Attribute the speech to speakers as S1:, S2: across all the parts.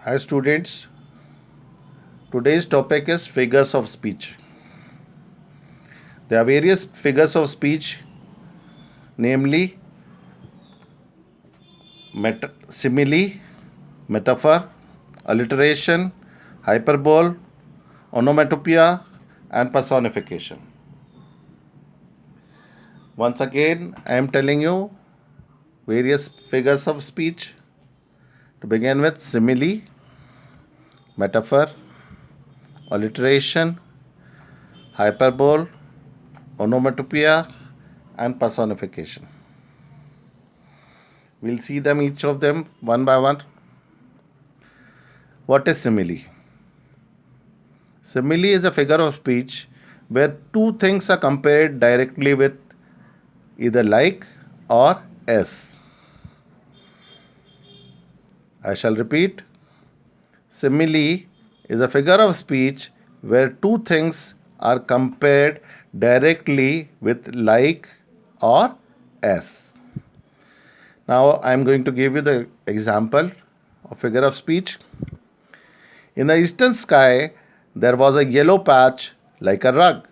S1: Hi students, today's topic is figures of speech. There are various figures of speech, namely simile, metaphor, alliteration, hyperbole, onomatopoeia, and personification. Once again, I am telling you various figures of speech. To begin with, simile, metaphor, alliteration, hyperbole, onomatopoeia, and personification. We'll see them each of them one by one. What is simile? Simile is a figure of speech where two things are compared directly with either like or as. I shall repeat. Simile is a figure of speech where two things are compared directly with like or as. Now I am going to give you the example of figure of speech. In the eastern sky, there was a yellow patch like a rug,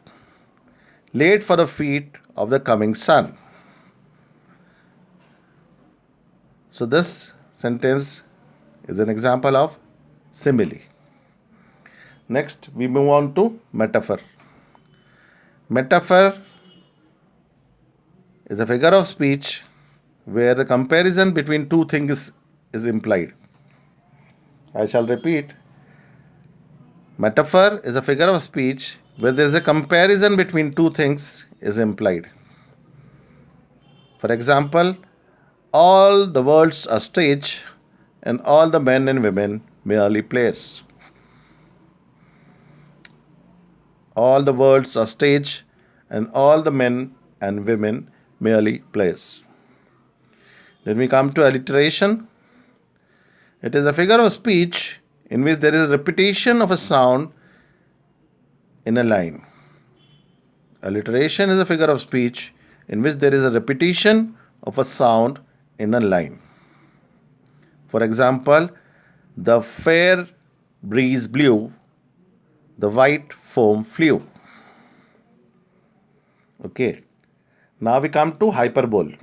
S1: laid for the feet of the coming sun. So, this sentence is an example of simile. Next, we move on to metaphor. Metaphor is a figure of speech where the comparison between two things is implied. I shall repeat. Metaphor is a figure of speech where there is a comparison between two things is implied. For example, all the world's a stage and all the men and women merely players. All the world's a stage and all the men and women merely players. Then we come to alliteration. It is a figure of speech in which there is a repetition of a sound in a line. Alliteration is a figure of speech in which there is a repetition of a sound in a line. For example, the fair breeze blew, the white foam flew. Okay. Now we come to hyperbole.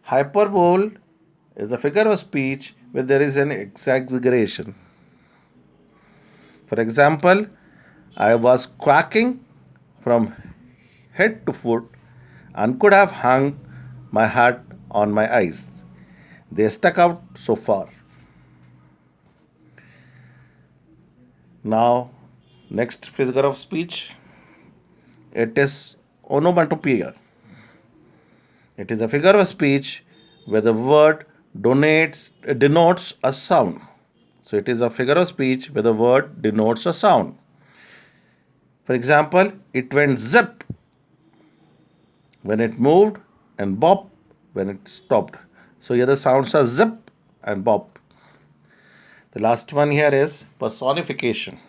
S1: Hyperbole is a figure of speech where there is an exaggeration. For example, I was quacking from head to foot and could have hung my hat on my eyes. They stuck out so far. Now, next figure of speech, it is onomatopoeia. It is a figure of speech where the word denotes a sound. So it is a figure of speech where the word denotes a sound. For example, it went zip when it moved and bop when it stopped. So here the sounds are zip and bop. The last one here is personification.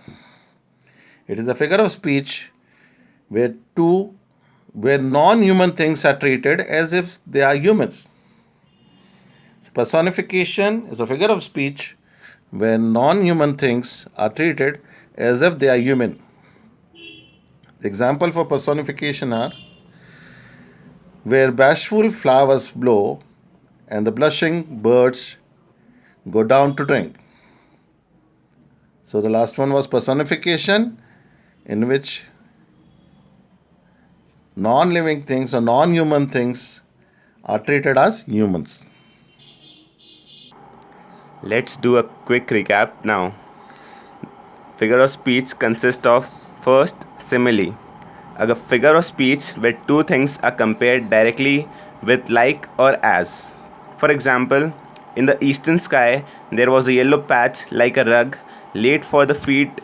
S1: It is a figure of speech where non-human things are treated as if they are humans. So personification is a figure of speech where non-human things are treated as if they are human. The example for personification are where bashful flowers blow and the blushing birds go down to drink. So the last one was personification, in which non-living things or non-human things are treated as humans.
S2: Let's do a quick recap now. Figure of speech consists of first, simile, a figure of speech where two things are compared directly with like or as. For example, in the eastern sky there was a yellow patch like a rug laid for the feet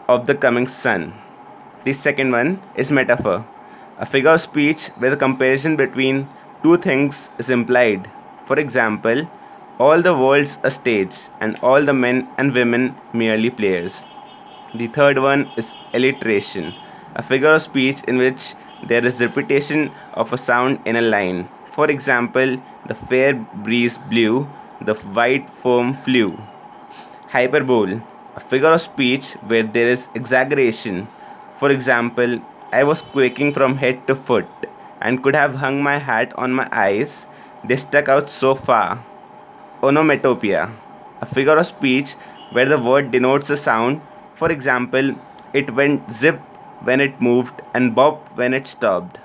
S2: of the coming sun. The second one is metaphor, a figure of speech where the comparison between two things is implied. For example, all the world's a stage and all the men and women merely players. The third one is alliteration, a figure of speech in which there is repetition of a sound in a line. For example, the fair breeze blew, the white foam flew. Hyperbole, a figure of speech where there is exaggeration. For example, I was quaking from head to foot and could have hung my hat on my eyes. They stuck out so far. Onomatopoeia, a figure of speech where the word denotes a sound. For example, it went zip when it moved and bopped when it stopped.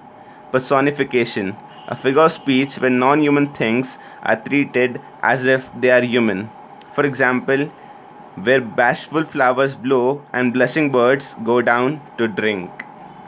S2: Personification, a figure of speech when non human things are treated as if they are human. For example, where bashful flowers blow and blushing birds go down to drink.